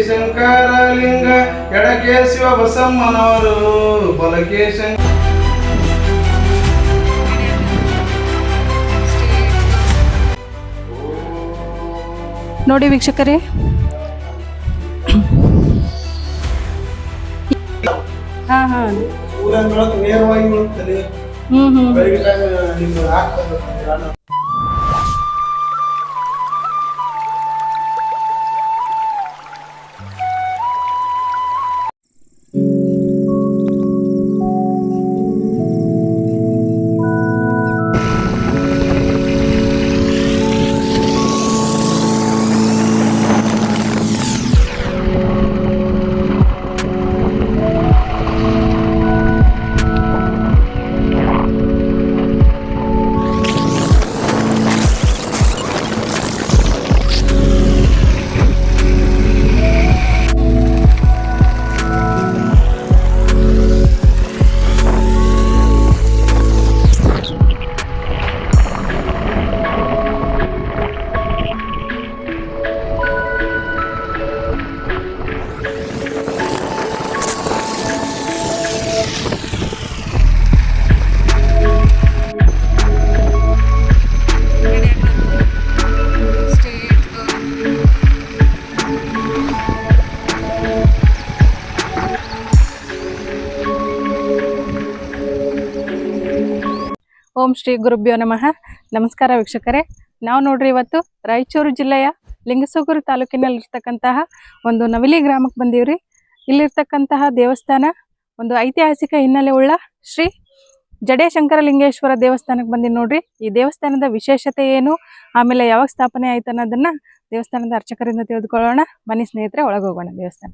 ಶಂಕರಲಿಂಗ ಎಡಕ್ಕೆ ಶಿವ ಬಸಮ್ಮನವರು ಬಲಕ್ಕೆ ನೋಡಿ ವೀಕ್ಷಕರೇ, ಹಾ ಹಾ ನೇರವಾಗಿ ಬೆಳಗ್ಗೆ ಓಂ ಶ್ರೀ ಗುರುಭ್ಯೋ ನಮಃ. ನಮಸ್ಕಾರ ವೀಕ್ಷಕರೇ, ನಾವು ನೋಡ್ರಿ ಇವತ್ತು ರಾಯಚೂರು ಜಿಲ್ಲೆಯ ಲಿಂಗಸೂಗೂರು ತಾಲೂಕಿನಲ್ಲಿರ್ತಕ್ಕಂತಹ ಒಂದು ನವಿಲಿ ಗ್ರಾಮಕ್ಕೆ ಬಂದೀವ್ರಿ. ಇಲ್ಲಿರ್ತಕ್ಕಂತಹ ದೇವಸ್ಥಾನ ಒಂದು ಐತಿಹಾಸಿಕ ಹಿನ್ನೆಲೆ ಉಳ್ಳ ಶ್ರೀ ಜಡೆ ಶಂಕರಲಿಂಗೇಶ್ವರ ದೇವಸ್ಥಾನಕ್ಕೆ ಬಂದೀನಿ ನೋಡ್ರಿ. ಈ ದೇವಸ್ಥಾನದ ವಿಶೇಷತೆ ಏನು, ಆಮೇಲೆ ಯಾವಾಗ ಸ್ಥಾಪನೆ ಆಯ್ತು ಅನ್ನೋದನ್ನ ದೇವಸ್ಥಾನದ ಅರ್ಚಕರಿಂದ ತಿಳಿದುಕೊಳ್ಳೋಣ. ಬನ್ನಿ ಸ್ನೇಹಿತರೆ, ಒಳಗೋಗೋಣ ದೇವಸ್ಥಾನ.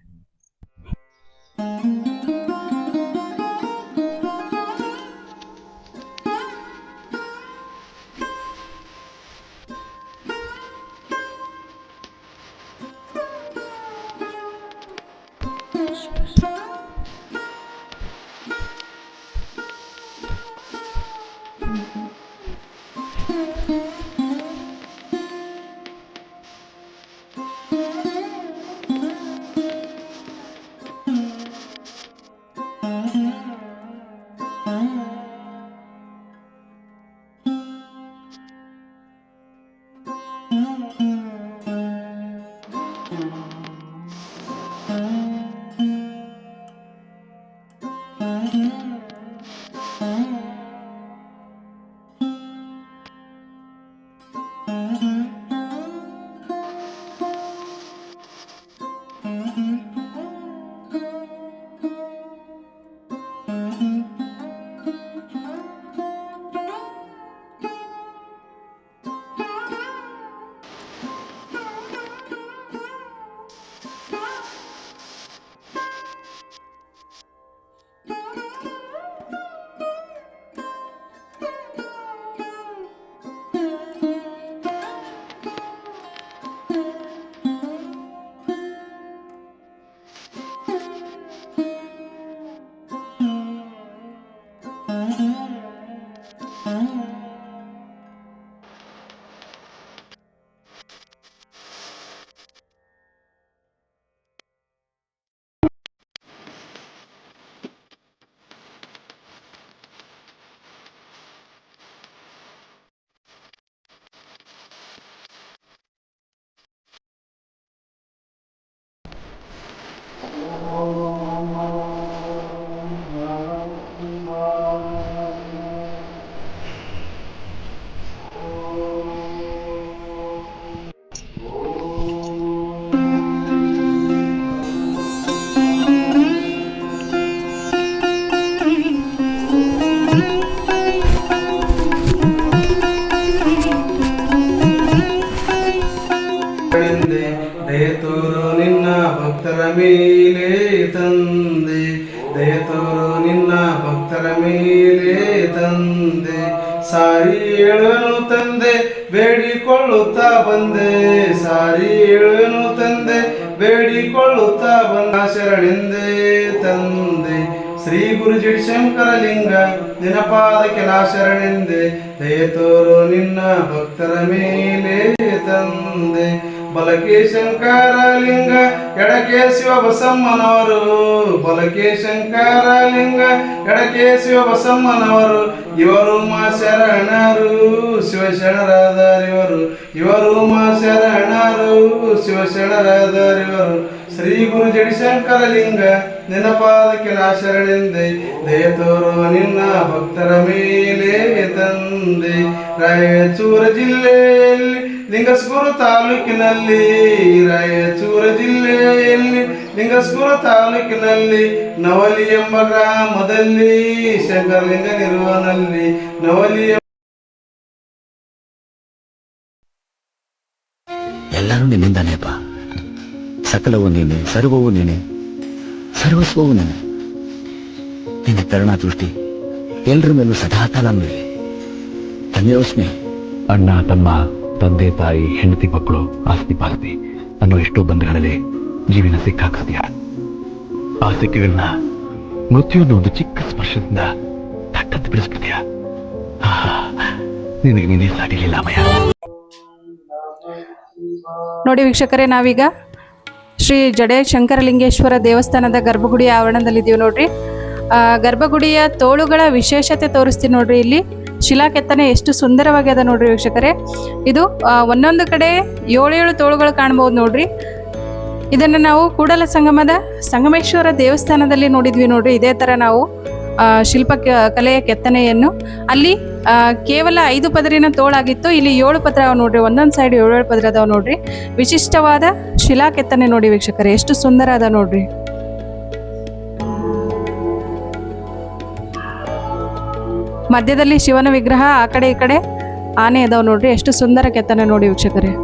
ದಯತೋರು ನಿನ್ನ ಭಕ್ತರ ಮೇಲೆ ತಂದೆ, ದಯತೋರು ನಿನ್ನ ಭಕ್ತರ ಮೇಲೆ ತಂದೆ, ಸಾರಿ ಹೇಳುವನು ತಂದೆ ಬೇಡಿಕೊಳ್ಳುತ್ತಾ ಬಂದೆ, ಸಾರಿ ಹೇಳುವನು ತಂದೆ ಬೇಡಿಕೊಳ್ಳುತ್ತಾ ಬಂದ, ಶರಣೆಂದೇ ತಂದೆ ಶ್ರೀ ಗುರು ಜಡಿ ಶಂಕರಲಿಂಗ ನಿನಪಾದಕ್ಕೆ ನಾ ಶರಣೆಂದೆ, ದಯತೋರು ನಿನ್ನ ಭಕ್ತರ ಮೇಲೆ ತಂದೆ, ಬಲಕೆ ಶಂಕರಲಿಂಗ ಎಡಕೆ ಶಿವ ಬಸಮ್ಮನವರು ಬಲಕೆ ಶಂಕರಲಿಂಗ ಎಡಕೆ ಶಿವ ಬಸಮ್ಮನವರು ಇವರು ಮಾ ಶರಣರು ಶಿವಶರಣರಾದರಿವರು ಇವರು ಮಾ ಶರಣರು ಶಿವಶರಣರಾದರಿವರು ಶ್ರೀ ಗುರು ಜಡಿಶಂಕರಲಿಂಗ ನಿನ್ನ ಪಾದಕ್ಕೆ ನಾ ಶರಣೆಂದೆ ದಯ ತೋರು ನಿನ್ನ ಭಕ್ತರ ಮೇಲೆ ತಂದೆ ರಾಯಚೂರು ಜಿಲ್ಲೆಯಲ್ಲಿ ಲಿಂಗಸ್ಗೂರು ತಾಲೂಕಿನಲ್ಲಿ ರಾಯಚೂರು ಜಿಲ್ಲೆಯಲ್ಲಿ ಲಿಂಗಸ್ಗೂರು ತಾಲೂಕಿನಲ್ಲಿ ನವಲಿ ಎಂಬ ಗ್ರಾಮದಲ್ಲಿ ಶಂಕರಲಿಂಗನಿರುವನಲ್ಲಿ ನವಲಿ ಎಲ್ಲರೂ ನಿನ್ನಿಂದಾನೇಪ್ಪ. ಸಕಲವು ನೀನೆ, ಸರ್ವವು ನೀನೆ, ಸರ್ವಸ್ವವು ನೀನೆ. ನಿನ್ನ ಕರುಣಾ ದೃಷ್ಟಿ ಎಲ್ಲರ ಮೇಲೂ ಸದಾಕಾಲ ಮೇಲೆ ಧನ್ಯೋಸ್ಮಿ. ಅಣ್ಣ ತಮ್ಮ, ತಂದೆ ತಾಯಿ, ಹೆಂಡತಿ ಮಕ್ಕಳು, ಆಸ್ತಿ ಪಾಸ್ತಿ ಅನ್ನೋ ಎಷ್ಟೋ ಬಂಧಗಳಲ್ಲಿ ಜೀವಿನ ಸಿಕ್ಕಾಕತ್ಯ. ಆ ಸಿಕ್ಕಿಗಳನ್ನ ಮೃತ್ಯುವನ್ನು ಒಂದು ಚಿಕ್ಕ ಸ್ಪರ್ಶದಿಂದ ತಟ್ಟದ್ದು ಬಿಡಿಸ್ಬಿಡ್ತೀಯ. ನಿನಗೆ ನೀನೇ ಸಾಟಿಲಿಲ್ಲ ಅಮಯ. ನೋಡಿ ವೀಕ್ಷಕರೇ, ನಾವೀಗ ಶ್ರೀ ಜಡೆ ಶಂಕರಲಿಂಗೇಶ್ವರ ದೇವಸ್ಥಾನದ ಗರ್ಭಗುಡಿ ಆವರಣದಲ್ಲಿದ್ದೀವಿ ನೋಡ್ರಿ. ಗರ್ಭಗುಡಿಯ ತೋಳುಗಳ ವಿಶೇಷತೆ ತೋರಿಸ್ತೀನಿ ನೋಡ್ರಿ. ಇಲ್ಲಿ ಶಿಲಾ ಕೆತ್ತನೆ ಎಷ್ಟು ಸುಂದರವಾಗಿ ಅದ ನೋಡ್ರಿ ವೀಕ್ಷಕರೇ. ಇದು ಒಂದೊಂದು ಕಡೆ 7 ತೋಳುಗಳು ಕಾಣ್ಬೋದು ನೋಡ್ರಿ. ಇದನ್ನು ನಾವು ಕೂಡಲ ಸಂಗಮದ ಸಂಗಮೇಶ್ವರ ದೇವಸ್ಥಾನದಲ್ಲಿ ನೋಡಿದ್ವಿ ನೋಡ್ರಿ. ಇದೇ ಥರ ನಾವು ಶಿಲ್ಪ ಕಲೆಯ ಕೆತ್ತನೆಯನ್ನು ಅಲ್ಲಿ ಕೇವಲ 5 ಪದರಿನ ತೋಳಾಗಿತ್ತು. ಇಲ್ಲಿ 7 ಪದರ ಅದಾವ ನೋಡ್ರಿ. ಒಂದೊಂದು ಸೈಡ್ 7 ಪದರ ಅದಾವ ನೋಡ್ರಿ. ವಿಶಿಷ್ಟವಾದ ಶಿಲಾ ಕೆತ್ತನೆ ನೋಡಿ ವೀಕ್ಷಕರೇ, ಎಷ್ಟು ಸುಂದರ ಅದ ನೋಡ್ರಿ. ಮಧ್ಯದಲ್ಲಿ ಶಿವನ ವಿಗ್ರಹ, ಆ ಕಡೆ ಈ ಕಡೆ ಆನೆ ಅದಾವ ನೋಡ್ರಿ. ಎಷ್ಟು ಸುಂದರ ಕೆತ್ತನೆ ನೋಡಿ ವೀಕ್ಷಕರೇ.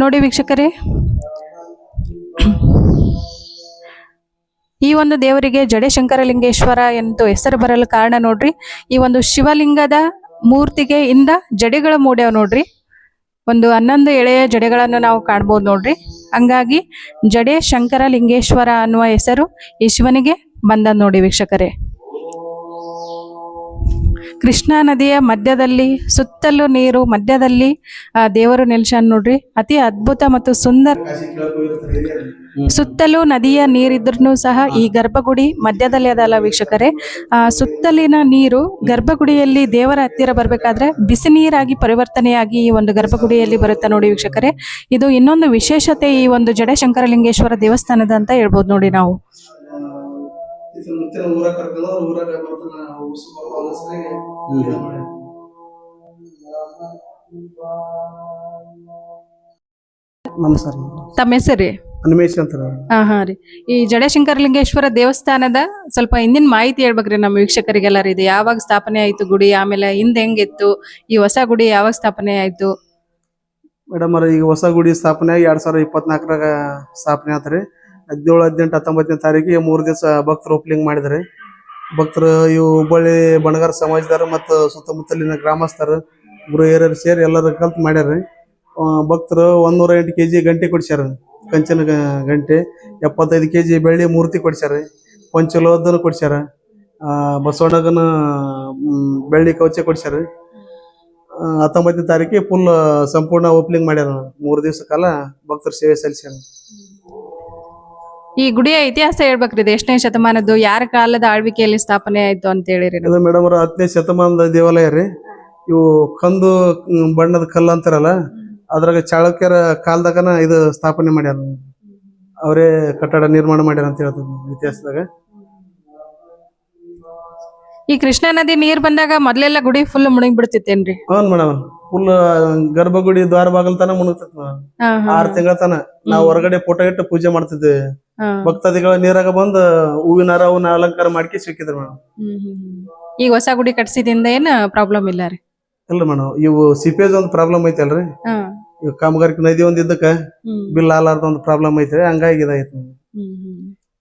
ನೋಡಿ ವೀಕ್ಷಕರೇ, ಈ ಒಂದು ದೇವರಿಗೆ ಜಡೆ ಶಂಕರಲಿಂಗೇಶ್ವರ ಎಂದು ಹೆಸರು ಬರಲು ಕಾರಣ ನೋಡ್ರಿ. ಈ ಒಂದು ಶಿವಲಿಂಗದ ಮೂರ್ತಿಗೆ ಇಂದ ಜಡೆಗಳು ಮೂಡ್ಯಾವ ನೋಡ್ರಿ. ಒಂದು 11 ಎಳೆಯ ಜಡೆಗಳನ್ನು ನಾವು ಕಾಣ್ಬೋದು ನೋಡ್ರಿ. ಹಂಗಾಗಿ ಜಡೆ ಶಂಕರಲಿಂಗೇಶ್ವರ ಅನ್ನುವ ಹೆಸರು ಈ ಶಿವನಿಗೆ ಬಂದ ನೋಡಿ ವೀಕ್ಷಕರೇ. ಕೃಷ್ಣಾ ನದಿಯ ಮಧ್ಯದಲ್ಲಿ, ಸುತ್ತಲೂ ನೀರು, ಮಧ್ಯದಲ್ಲಿ ದೇವರು ನೆಲೆಸ್ಯಾನ ನೋಡ್ರಿ. ಅತಿ ಅದ್ಭುತ ಮತ್ತು ಸುಂದರ. ಸುತ್ತಲೂ ನದಿಯ ನೀರಿದ್ರೂ ಸಹ ಈ ಗರ್ಭಗುಡಿ ಮಧ್ಯದಲ್ಲಿ ಅದಲ್ಲ ವೀಕ್ಷಕರೇ. ಸುತ್ತಲಿನ ನೀರು ಗರ್ಭಗುಡಿಯಲ್ಲಿ ದೇವರ ಹತ್ತಿರ ಬರಬೇಕಾದ್ರೆ ಬಿಸಿ ನೀರಾಗಿ ಪರಿವರ್ತನೆಯಾಗಿ ಈ ಒಂದು ಗರ್ಭಗುಡಿಯಲ್ಲಿ ಬರುತ್ತೆ ನೋಡಿ ವೀಕ್ಷಕರೇ. ಇದು ಇನ್ನೊಂದು ವಿಶೇಷತೆ ಈ ಒಂದು ಜಡೆ ಶಂಕರಲಿಂಗೇಶ್ವರ ದೇವಸ್ಥಾನದ ಅಂತ ಹೇಳ್ಬೋದು ನೋಡಿ ನಾವು. ನಮಸ್ಕಾರ. ತಮ್ಮ ಹೆಸರು? ಹನುಮೇಶ್ ಅಂತ. ಹಾ ರೀ. ಈ ಜಡೆ ಶಂಕರಲಿಂಗೇಶ್ವರ ದೇವಸ್ಥಾನದ ಸ್ವಲ್ಪ ಹಿಂದಿನ ಮಾಹಿತಿ ಹೇಳ್ಬೇಕ್ರಿ ನಮ್ಮ ವೀಕ್ಷಕರಿಗೆಲ್ಲರೂ. ಇದು ಯಾವಾಗ ಸ್ಥಾಪನೆ ಆಯ್ತು ಗುಡಿ, ಆಮೇಲೆ ಹಿಂದೆ ಹೆಂಗಿತ್ತು, ಈ ಹೊಸ ಗುಡಿ ಯಾವಾಗ ಸ್ಥಾಪನೆ ಆಯ್ತು? ಮೇಡಮ್ ಅವ್ರ, ಈಗ ಹೊಸ ಗುಡಿ ಸ್ಥಾಪನೆ ಆಗಿ 2024 ಸ್ಥಾಪನೆ ಆತ್ರಿ. 17, 18, 19ನೇ ತಾರೀಕಿಗೆ 3 ದಿವಸ ಭಕ್ತರು ಓಪನಿಂಗ್ ಮಾಡಿದ್ರಿ. ಭಕ್ತರು ಇವು ಹುಬ್ಬಳ್ಳಿ ಬಣಗಾರ ಸಮಾಜದವರು ಮತ್ತು ಸುತ್ತಮುತ್ತಲಿನ ಗ್ರಾಮಸ್ಥರು, ಗುರು ಹಿರಿಯರು ಸೇರಿ ಎಲ್ಲರೂ ಕಲ್ತು ಮಾಡ್ಯಾರ್ರಿ. ಭಕ್ತರು 108 kg ಗಂಟೆ ಕೊಡ್ಸ್ಯಾರ, ಕಂಚಿನ ಗಂಟೆ. 75 kg ಬೆಳ್ಳಿ ಮೂರ್ತಿ ಕೊಡ್ಸ್ಯಾರ. ಪಂಚಲೋಹದನ್ನು ಕೊಡ್ಸ್ಯಾರ. ಬಸವಣ್ಣಗನ ಬೆಳ್ಳಿ ಕವಚ ಕೊಡ್ಸ್ಯಾರ. 19ನೇ ತಾರೀಕಿಗೆ ಫುಲ್ ಸಂಪೂರ್ಣ ಓಪನಿಂಗ್ ಮಾಡ್ಯಾರ. 3 ದಿವಸ ಕಾಲ ಭಕ್ತರು ಸೇವೆ ಸಲ್ಲಿಸ್ಯಾರ. ಈ ಗುಡಿಯ ಇತಿಹಾಸ ಹೇಳ್ಬೇಕ್ರಿ. ಇದು ಎಷ್ಟನೇ ಶತಮಾನದ್ದು, ಯಾರ ಕಾಲದ ಆಳ್ವಿಕೆಯಲ್ಲಿ ಸ್ಥಾಪನೆ ಆಯ್ತು ಅಂತ ಹೇಳಿರಿ? ಮೇಡಮ್ ಅವ್ರ 10ನೇ ಶತಮಾನದ ದೇವಾಲಯ ರೀ. ಇವು ಕಂದು ಬಣ್ಣದ ಕಲ್ಲು ಅಂತಾರಲ್ಲ, ಅದ್ರಾಗ ಚಾಳುಕ್ಯರ ಕಾಲದಾಗನ ಇದು ಸ್ಥಾಪನೆ ಮಾಡ್ಯಾರ. ಅವರೇ ಕಟ್ಟಡ ನಿರ್ಮಾಣ ಮಾಡ್ಯಾರ ಅಂತ ಹೇಳ್ತಾರೆ ಇತಿಹಾಸದಾಗ. ಈ ಕೃಷ್ಣಾ ನದಿ ನೀರ್ ಬಂದಾಗ ಮೊದ್ಲೆಲ್ಲ ಗುಡಿ ಫುಲ್ ಮುಳುಗಿ ಬಿಡ್ತಿತ್ತೇನ್ರಿ? ಹೌನ್ ಮೇಡಮ್, ಫುಲ್ ಗರ್ಭಗುಡಿ ದ್ವಾರ ಬಾಗಲ್ ತನ ಮುಳುಗ್ತೈತಿ ಮೇಡಮ್. 6 ತಿಂಗಳ ತನ ನಾವು ಹೊರಗಡೆ ಫೋಟೋ ಇಟ್ಟು ಪೂಜೆ ಮಾಡ್ತಿದ್ವಿ. ಭಕ್ತಾದಿಗಳ ನೀರಾಗ ಬಂದು ಹೂವಿನ ಹಾರ ಅವನ್ನ ಅಲಂಕಾರ ಮಾಡ್ಕಿ ಸಿಕ್ಕಿದ್ರು ಮೇಡಮ್. ಈಗ ಹೊಸ ಗುಡಿ ಕಟ್ಸಿದಿಂದ ಏನ್ ಪ್ರಾಬ್ಲಮ್ ಇಲ್ಲ ರೀ? ಇಲ್ಲ ಮೇಡಮ್, ಇವು ಸಿಪೇಜ್ ಒಂದು ಪ್ರಾಬ್ಲಮ್ ಐತಲ್ರಿ. ಈಗ ಕಾಮಗಾರಿಕೆ ನದಿ ಒಂದ್ ಇದ್ದಕ್ಕ ಬಿಲ್ ಆಲಾರ್ದ ಒಂದು ಪ್ರಾಬ್ಲಮ್ ಐತ್ರಿ, ಹಂಗಾಗಿ ಇದಾಯ್ತು.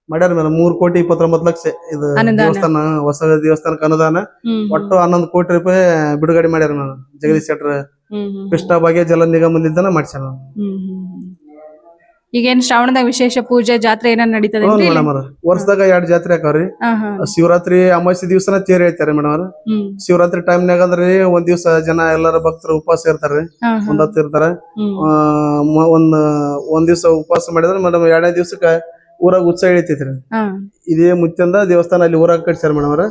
ಮಾಡ್ಯಾರ ಮೇಡಮ್ 3,29,00,000 ಇದು ಅನುದಾನ. ದೇವಸ್ಥಾನ, ಹೊಸ ದೇವಸ್ಥಾನಕ್ಕೆ ಅನುದಾನ ಒಟ್ಟು 11 ಕೋಟಿ ರೂಪಾಯಿ ಬಿಡುಗಡೆ ಮಾಡ್ಯಾರ ಮೇಡಮ್. ಜಗದೀಶ್ ಶೆಟ್ಟರ್ ಕೃಷ್ಣ ಭಾಗ್ಯ ಜಲ ನಿಗಮದಿಂದನ ಮಾಡ್ಸ್ಯಾರ ಈಗೇನ್ ಶ್ರಾವಣದಾಗ ವಿಶೇಷ ಪೂಜೆ ಜಾತ್ರೆ ಏನಾರ ನಡೀತದೆ ಮೇಡಮ್. ವರ್ಷದಾಗ 2 ಜಾತ್ರೆ ಹಾಕವ್ರಿ. ಶಿವರಾತ್ರಿ ಅಮಾವಾಸ್ಯೆ ದಿವಸನ ತೇರ್ ಹೇಳ್ತಾರೆ ಮೇಡಮ್ ಅವ್ರ. ಶಿವರಾತ್ರಿ ಟೈಮ್ನಾಗ ಅಂದ್ರೆ ಒಂದ್ ದಿವ್ಸ ಜನ ಎಲ್ಲಾರ ಭಕ್ತರು ಉಪವಾಸ ಇರ್ತಾರ್ರಿ, ಒಂದ್ ಹೊತ್ತು ಇರ್ತಾರ. ಒಂದ್ ದಿವ್ಸ ಉಪವಾಸ ಮಾಡಿದ್ರೆ ಮೇಡಮ್ 2ನೇ ದಿವ್ಸಕ್ಕ ಊರಾಗ ಉತ್ಸವ ಇಳಿತೈತ್ರಿ. ಇದೇ ಮುತ್ಯಂದ ದೇವಸ್ಥಾನ ಅಲ್ಲಿ ಊರಾಗ ಕಟ್ಸ್ಯಾರ ಮೇಡಮ್ ಅವ್ರ.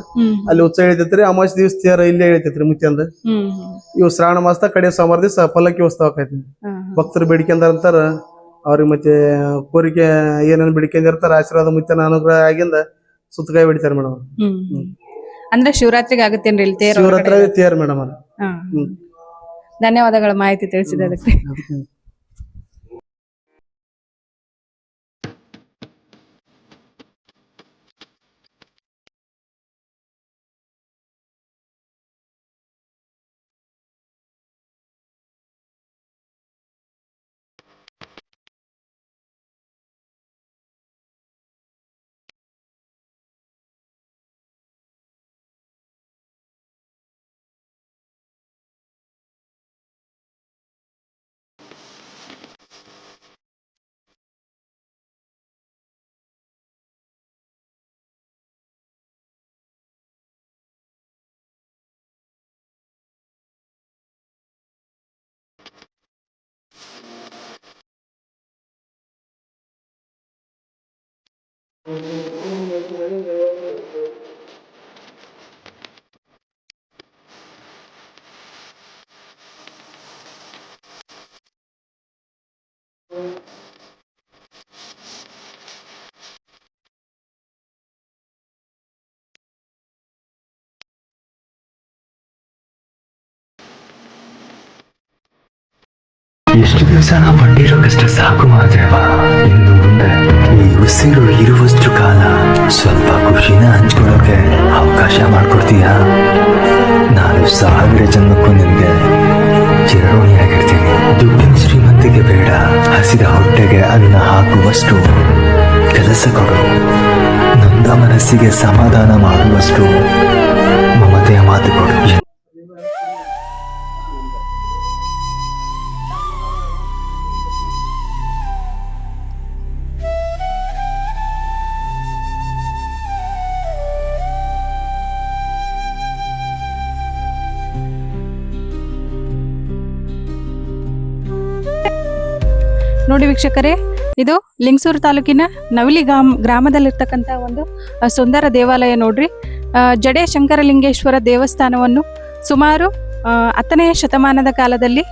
ಅಲ್ಲಿ ಉತ್ಸವ ಇಳಿತೈತ್ರಿ. ಅಮಾವಾಸ್ಯೆ ದಿವ್ಸ ತೇರ ಇಲ್ಲೇ ಇಳಿತೈತ್ರಿ ಮುತ್ಯಂದ. ಇವ್ ಶ್ರಾವಣ ಮಾಸದ ಕಡೆ ಸೋಮವಾರ ದಿವ್ಸ ಪಲ್ಲಕ್ಕಿ ಉತ್ಸವ ಆಕೈತಿ. ಭಕ್ತರು ಬೇಡಿಕೆಂದಾರಂತಾರ ಅವ್ರಿಗೆ ಮತ್ತೆ ಕೋರಿಕೆ ಏನೇನ್ ಬೇಡಿಕೆಂದಿರ್ತಾರ ಆಶೀರ್ವಾದ ಮುತ್ಯನ ಅನುಗ್ರಹ ಆಗಿಂದ ಸುತ್ತಕಾಯಿ ಬಿಡ್ತಾರ ಮೇಡಮ್. ಅಂದ್ರೆ ಶಿವರಾತ್ರಿಗೆ ಆಗುತ್ತೇನ್ರಿ ಇಲ್ಲಿ ತೇರು? ಶಿವರಾತ್ರಿ ತೇರ್ ಮೇಡಮ್ ಅವ್ರ. ಧನ್ಯವಾದಗಳ ಮಾಹಿತಿ ತಿಳಿಸಿದ್ದಕ್ಕೆ. ಎಷ್ಟು ದಿವಸ ನಾ ಪಟ್ಟಿರೋಕಷ್ಟ ಸಾಕು ಮಾದೇವ. ಇನ್ನು ಮುಂದೆ ಈ ಉಸಿರು ಇರುವಷ್ಟು ಕಾಲ ಸ್ವಲ್ಪ ಖುಷಿನ ಹಂಚ್ಕೊಳ್ಳೋಕೆ ಅವಕಾಶ ಮಾಡ್ಕೊಡ್ತೀಯಾ? ನಾನು 1000 ಜನ್ಮಕ್ಕೂ ನಿನ್ಗೆ ಚಿರಋಣಿಯಾಗಿರ್ತೀನಿ. ದುಡ್ಡಿನ ಶ್ರೀಮಂತಿಗೆ ಬೇಡ, ಹಸಿದ ಹೊಟ್ಟೆಗೆ ಅನ್ನ ಹಾಕುವಷ್ಟು ಕೆಲಸ ಕೊಡು. ನೊಂದ ಮನಸ್ಸಿಗೆ ಸಮಾಧಾನ ಮಾಡುವಷ್ಟು ಮಮತೆಯ ಮಾತು ಕೊಡು. ನೋಡಿ ವೀಕ್ಷಕರೇ, ಇದು ಲಿಂಗಸೂರು ತಾಲೂಕಿನ ನವಿಲಿ ಗ್ರಾಮದಲ್ಲಿರ್ತಕ್ಕಂಥ ಒಂದು ಸುಂದರ ದೇವಾಲಯ ನೋಡ್ರಿ. ಜಡೆ ಶಂಕರಲಿಂಗೇಶ್ವರ ದೇವಸ್ಥಾನವನ್ನು ಸುಮಾರು 10ನೇ ಶತಮಾನದ ಕಾಲದಲ್ಲಿ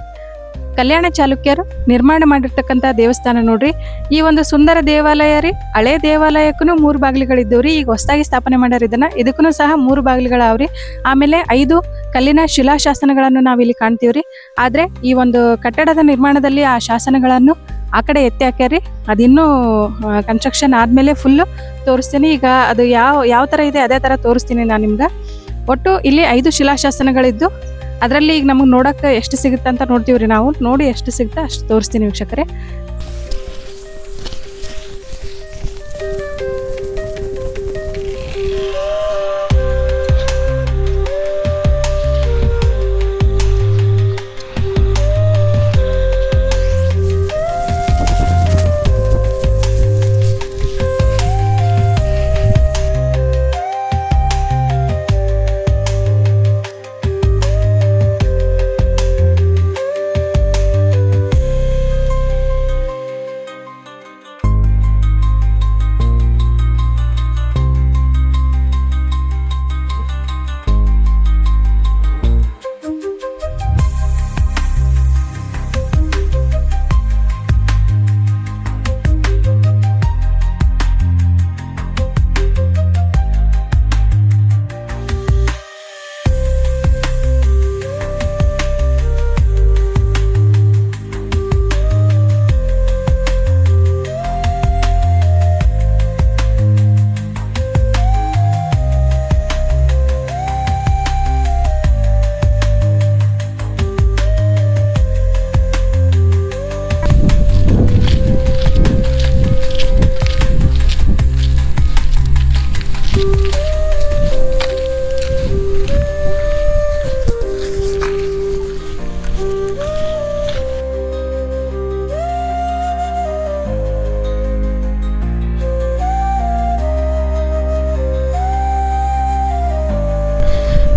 ಕಲ್ಯಾಣ ಚಾಲುಕ್ಯರು ನಿರ್ಮಾಣ ಮಾಡಿರ್ತಕ್ಕಂಥ ದೇವಸ್ಥಾನ ನೋಡ್ರಿ. ಈ ಒಂದು ಸುಂದರ ದೇವಾಲಯ ರೀ, ಹಳೆ ದೇವಾಲಯಕ್ಕೂ 3 ಬಾಗಿಲುಗಳಿದ್ದವ್ರಿ. ಈಗ ಹೊಸದಾಗಿ ಸ್ಥಾಪನೆ ಮಾಡ್ಯಾರ ಇದಕ್ಕೂ ಸಹ 3 ಬಾಗಿಲುಗಳಾವ್ರಿ. ಆಮೇಲೆ 5 ಕಲ್ಲಿನ ಶಿಲಾಶಾಸನಗಳನ್ನು ನಾವಿಲ್ಲಿ ಕಾಣ್ತೀವ್ರಿ. ಆದ್ರೆ ಈ ಒಂದು ಕಟ್ಟಡದ ನಿರ್ಮಾಣದಲ್ಲಿ ಆ ಶಾಸನಗಳನ್ನು ಆ ಕಡೆ ಎತ್ತಿ ಹಾಕ್ಯಾರಿ. ಅದಿನ್ನೂ ಕನ್ಸ್ಟ್ರಕ್ಷನ್ ಆದ್ಮೇಲೆ ಫುಲ್ಲು ತೋರಿಸ್ತೀನಿ. ಈಗ ಅದು ಯಾವ ತರ ಇದೆ ಅದೇ ತರ ತೋರಿಸ್ತೀನಿ ನಾನು ನಿಮ್ಗೆ. ಒಟ್ಟು ಇಲ್ಲಿ 5 ಶಿಲಾಶಾಸನಗಳಿದ್ದು ಅದರಲ್ಲಿ ಈಗ ನಮಗೆ ನೋಡಕ್ಕೆ ಎಷ್ಟು ಸಿಗುತ್ತೆ ಅಂತ ನೋಡ್ತೀವ್ರಿ. ನಾವು ನೋಡಿ ಎಷ್ಟು ಸಿಗುತ್ತೆ ಅಷ್ಟು ತೋರಿಸ್ತೀನಿ ವೀಕ್ಷಕರೇ.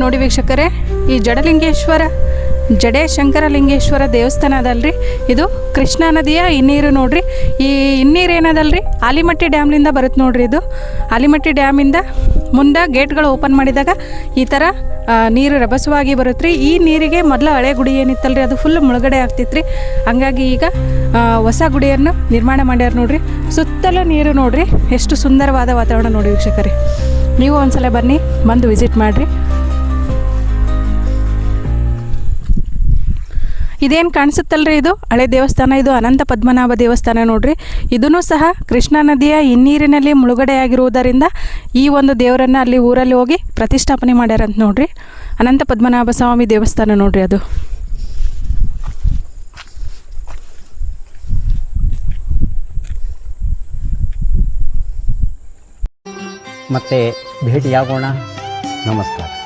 ನೋಡಿ ವೀಕ್ಷಕರೇ, ಈ ಜಡೆ ಶಂಕರಲಿಂಗೇಶ್ವರ ದೇವಸ್ಥಾನ ಅದಲ್ರಿ, ಇದು ಕೃಷ್ಣಾ ನದಿಯ ಹಿನ್ನೀರು ನೋಡ್ರಿ. ಈ ಹಿನ್ನೀರು ಏನದಲ್ರಿ ಆಲಿಮಟ್ಟಿ ಡ್ಯಾಮ್ನಿಂದ ಬರುತ್ತೆ ನೋಡ್ರಿ. ಇದು ಆಲಿಮಟ್ಟಿ ಡ್ಯಾಮಿಂದ ಮುಂದೆ ಗೇಟ್ಗಳು ಓಪನ್ ಮಾಡಿದಾಗ ಈ ಥರ ನೀರು ರಭಸವಾಗಿ ಬರುತ್ತೆ ರೀ. ಈ ನೀರಿಗೆ ಮೊದಲು ಹಳೆ ಗುಡಿ ಏನಿತ್ತಲ್ರಿ ಅದು ಫುಲ್ ಮುಳುಗಡೆ ಆಗ್ತಿತ್ತು. ಹಂಗಾಗಿ ಈಗ ಹೊಸ ಗುಡಿಯನ್ನು ನಿರ್ಮಾಣ ಮಾಡ್ಯಾರ ನೋಡ್ರಿ. ಸುತ್ತಲೂ ನೀರು ನೋಡ್ರಿ, ಎಷ್ಟು ಸುಂದರವಾದ ವಾತಾವರಣ ನೋಡಿ ವೀಕ್ಷಕರೇ. ನೀವು ಒಂದ್ಸಲ ಬನ್ನಿ, ಬಂದು ವಿಸಿಟ್ ಮಾಡಿರಿ. ಇದೇನು ಕಾಣಿಸುತ್ತಲ್ರಿ, ಇದು ಹಳೆ ದೇವಸ್ಥಾನ. ಇದು ಅನಂತ ಪದ್ಮನಾಭ ದೇವಸ್ಥಾನ ನೋಡ್ರಿ. ಇದೂ ಸಹ ಕೃಷ್ಣಾ ನದಿಯ ಹಿನ್ನೀರಿನಲ್ಲಿ ಮುಳುಗಡೆಯಾಗಿರುವುದರಿಂದ ಈ ಒಂದು ದೇವರನ್ನು ಅಲ್ಲಿ ಊರಲ್ಲಿ ಹೋಗಿ ಪ್ರತಿಷ್ಠಾಪನೆ ಮಾಡ್ಯಾರಂತ ನೋಡ್ರಿ. ಅನಂತ ಪದ್ಮನಾಭ ಸ್ವಾಮಿ ದೇವಸ್ಥಾನ ನೋಡ್ರಿ ಅದು. ಮತ್ತೆ ಭೇಟಿಯಾಗೋಣ. ನಮಸ್ಕಾರ.